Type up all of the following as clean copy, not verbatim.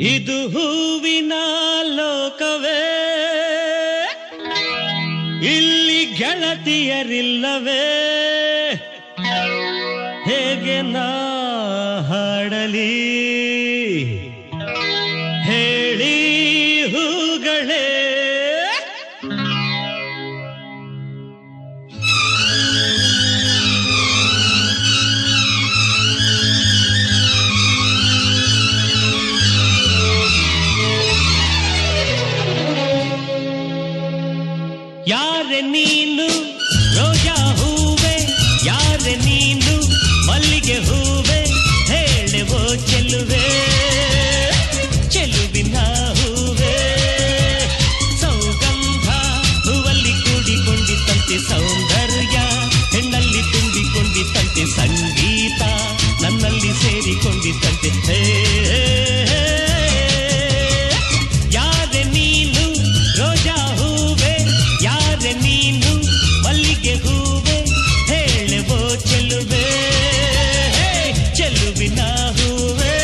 ಇದು ಹೂವಿನ ಲೋಕವೇ, ಇಲ್ಲಿ ಗೆಳತಿಯರಿಲ್ಲವೇ, ಹೇಗೆ ನಾ ಹಾಡಲಿ ಹೇಳಿ ಹೂಗಳೇ. ಯಾರೆ ನೀನು ರೋಜಾ ಹೂವೆ, ಯಾರೆ ನೀನು ಮಲ್ಲಿಗೆ ಹೂವೆ, ಹೇಳುವೋ ಚೆಲುವೆ ಚೆಲುವಿನ ಹೂವೆ. ಸೌಗಂಧ ಹೂವಲ್ಲಿ ಕೂಡಿಕೊಂಡಿತ್ತಂತೆ ಸೌಂದರ್ಯ, ಹೆಣ್ಣಲ್ಲಿ ತುಂಬಿಕೊಂಡಿತ್ತಂತೆ ಸಂಗೀತ, ನನ್ನಲ್ಲಿ ಸೇರಿಕೊಂಡಿತ್ತಂತೆ. ಹೇ ಯಾರೆ ನೀನು ರೋಜಾ ಹೂವೆ, ಯಾರೆ ನೀನು ಮಲ್ಲಿಗೆ ಹೂವೆ, ಹೇಳುವೋ ಚೆಲುವೆ ಚೆಲುವಿನ ಹೂವೆ.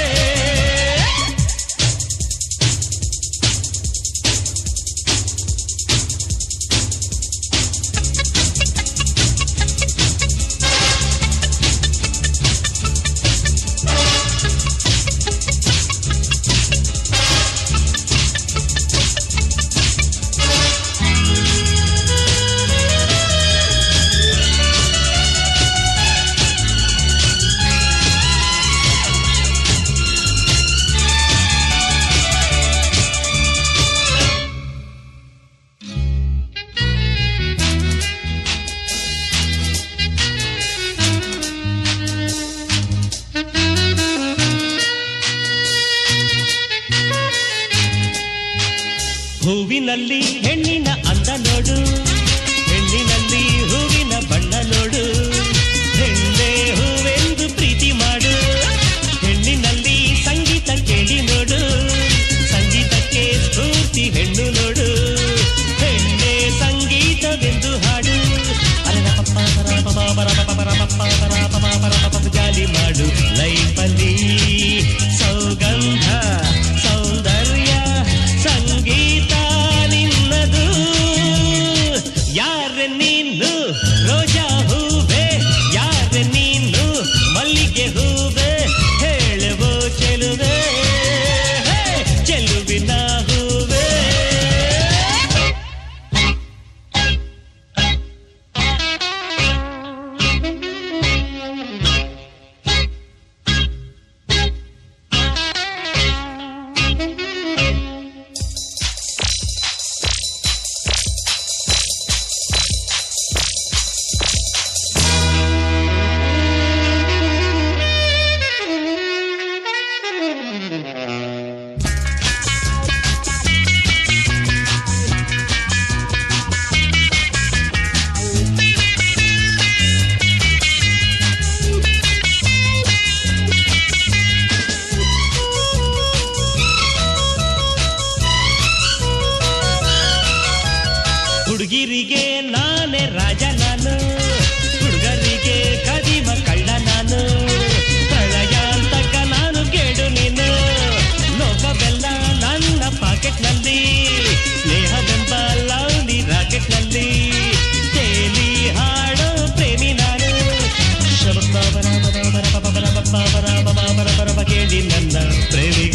ಹೂವಿನಲ್ಲಿ ಹೆಣ್ಣಿನ ಅಂದ ನೋಡು, ಹೆಣ್ಣಿನಲ್ಲಿ ಹೂವಿನ ಬಣ್ಣ ನೋಡು, ಹೆಣ್ಣೆ ಹೂವೆಂದು ಪ್ರೀತಿ ಮಾಡು, ಹೆಣ್ಣಿನಲ್ಲಿ ಸಂಗೀತ ಕೇಳಿ ನೋಡು, ಸಂಗೀತಕ್ಕೆ ಸ್ಫೂರ್ತಿ ಹೆಣ್ಣು ನೋಡು, ಹೆಣ್ಣೆ ಸಂಗೀತವೆಂದು ಹಾಡು. ಜಾಲಿ ಮಾಡು ಲೈಫಲ್ಲಿ ಸೌಗಂಧ ಸೌಂದರ್ಯ ಸಂಗೀತ ನಿನ್ನದು. ಯಾರೆ ನೀನು ರೋಜಾ ಹೂವೆ, ಯಾರೆ ನೀನು ಮಲ್ಲಿಗೆ ಹೂವೆ, ಹೇಳುವೋ ಚೆಲುವೆ ಚೆಲುವಿನ ಹೂವೆ. ಹುಡುಗಿರಿಗೆ ನಾನೇ ರಾಜ ನಾನು, ಹುಡುಗರಿಗೆ ಕದಿಮ ಕಳ್ಳ ನಾನು, ಪ್ರಳಯಾಂತಕ ನಾನು ಕೇಳು ನೀನು, ಲೋಕವೆಲ್ಲ ನನ್ನ ಪಾಕೆಟ್ನಲ್ಲಿ, ಸ್ನೇಹವೆಂಬ ಲವ್ಲಿ ರಾಕೆಟ್ನಲ್ಲಿ, ತೇಲಿ ಹಾಡೋ ಪ್ರೇಮಿ ನಾನು. ಕೇಳಿ ನನ್ನ ಪ್ರೇಮಿ